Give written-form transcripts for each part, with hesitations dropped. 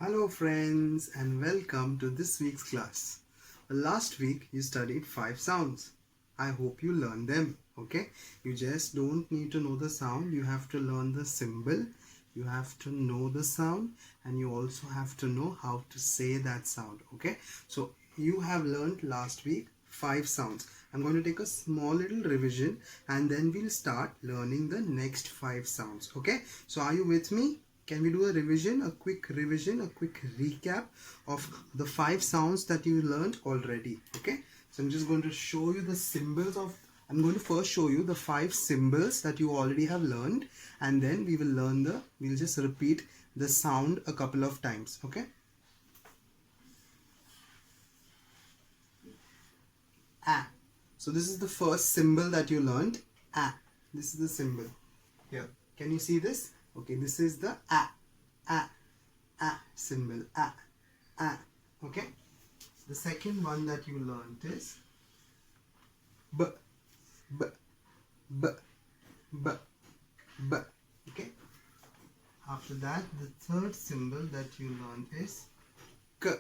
Hello friends and welcome to this week's class. Last week you studied 5 sounds. I hope you learned them, okay? You just don't need to know the sound, you have to learn the symbol, you have to know the sound, and you also have to know how to say that sound, okay? So you have learned last week 5 sounds. I'm going to take a small little revision and then we'll start learning the next 5 sounds, okay? So are you with me? Can we do a revision, a quick recap of the 5 sounds that you learned already, okay? So I'm just going to show you the symbols of, I'm going to first show you the 5 symbols that you already have learned, and then we'll just repeat the sound a couple of times, okay? A. So this is the first symbol that you learned, A. This is the symbol. Here, can you see this? Okay, this is the A symbol, A. Okay. The second one that you learned is B. Okay. After that, the third symbol that you learned is K.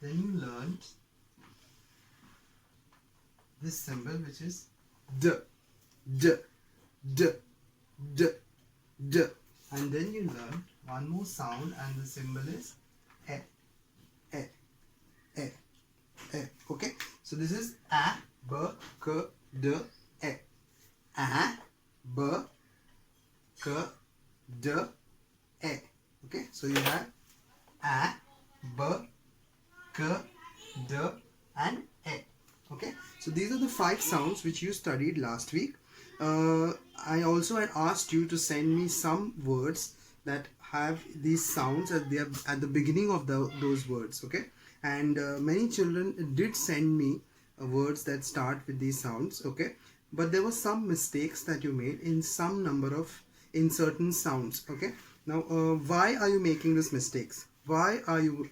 Then you learned this symbol, which is D. And then you learn one more sound, and the symbol is E. Okay, so this is A, B, K, D, E. A, B, K, D, E. Okay, so you have A, B, K, D, and E. Okay, so these are the 5 sounds which you studied last week. I also had asked you to send me some words that have these sounds at the beginning of those words, okay? And many children did send me words that start with these sounds, okay? But there were some mistakes that you made in in certain sounds, okay? Now, why are you making these mistakes? Why are you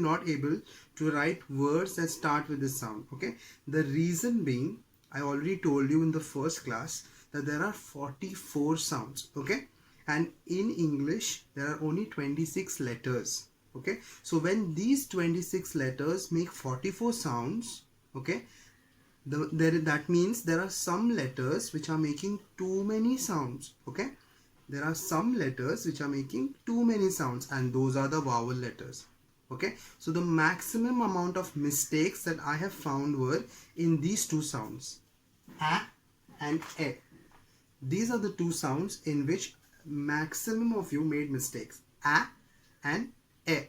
not able to write words that start with this sound, okay? The reason being, I already told you in the first class that there are 44 sounds, okay? And in English, there are only 26 letters, okay? So when these 26 letters make 44 sounds, okay, that means there are some letters which are making too many sounds, okay? There are some letters which are making too many sounds, and those are the vowel letters. Okay, so the maximum amount of mistakes that I have found were in these two sounds, A and E. These are the two sounds in which maximum of you made mistakes, A and E.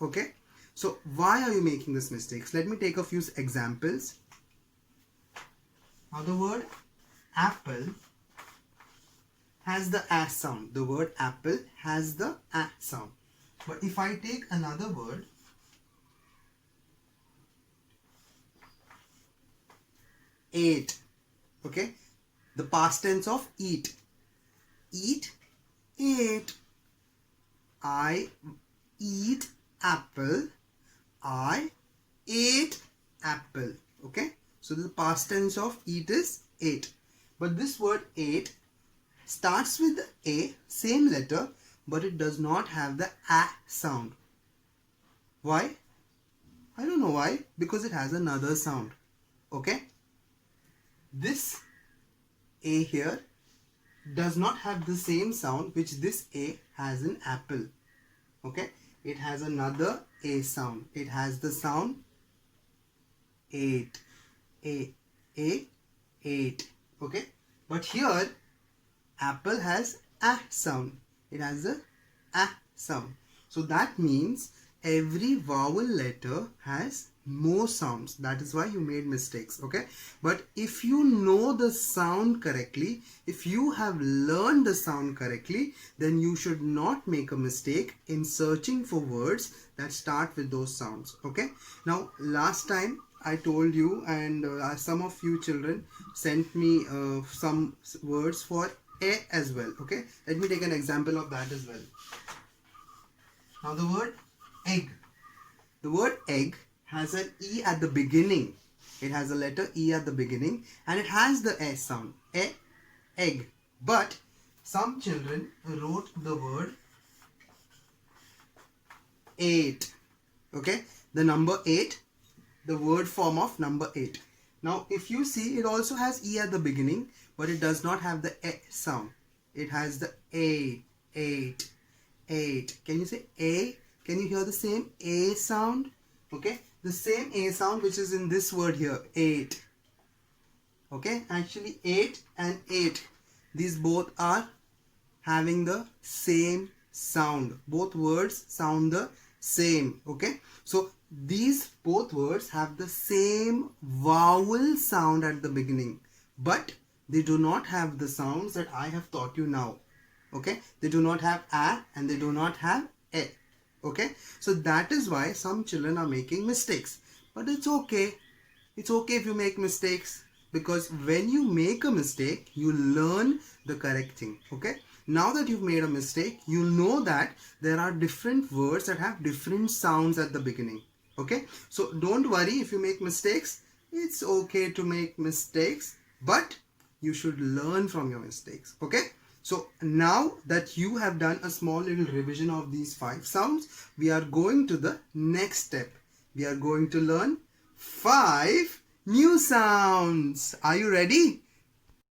Okay, so why are you making these mistakes? Let me take a few examples. Now the word apple has the A sound. The word apple has the A sound. But if I take another word, ate, okay, the past tense of eat, ate. I eat apple, I ate apple, okay. So the past tense of eat is ate. But this word ate starts with the A, same letter, but it does not have the A sound. Why? I don't know why, because it has another sound, okay. This A here does not have the same sound which this A has in apple, okay. It has another A sound. It has the sound ate, ate, okay. But here apple has A sound. It has the A sound. So that means every vowel letter has more sounds. That is why you made mistakes, okay. But if you know the sound correctly, if you have learned the sound correctly, then you should not make a mistake in searching for words that start with those sounds, okay. Now last time I told you, and some of you children sent me some words for A as well, okay. Let me take an example of that as well. Now the word egg. The word egg has an E at the beginning. It has a letter E at the beginning and it has the S sound. Egg. But some children wrote the word 8. Okay, the number 8, the word form of number 8. Now if you see, it also has E at the beginning, but it does not have the E sound. It has the A, 8, 8. Can you say A? Can you hear the same A sound? Okay, the same A sound which is in this word here, 8. Okay, actually 8 and 8, these both are having the same sound. Both words sound the same. Okay, so these both words have the same vowel sound at the beginning, but they do not have the sounds that I have taught you now. Okay, they do not have A and they do not have E. Okay, so that is why some children are making mistakes, but it's okay. It's okay if you make mistakes, because when you make a mistake, you learn the correct thing. Okay, now that you've made a mistake, you know that there are different words that have different sounds at the beginning. Okay, so don't worry if you make mistakes. It's okay to make mistakes, but you should learn from your mistakes. Okay, so now that you have done a small little revision of these 5 sounds, we are going to the next step. We are going to learn 5 new sounds. Are you ready?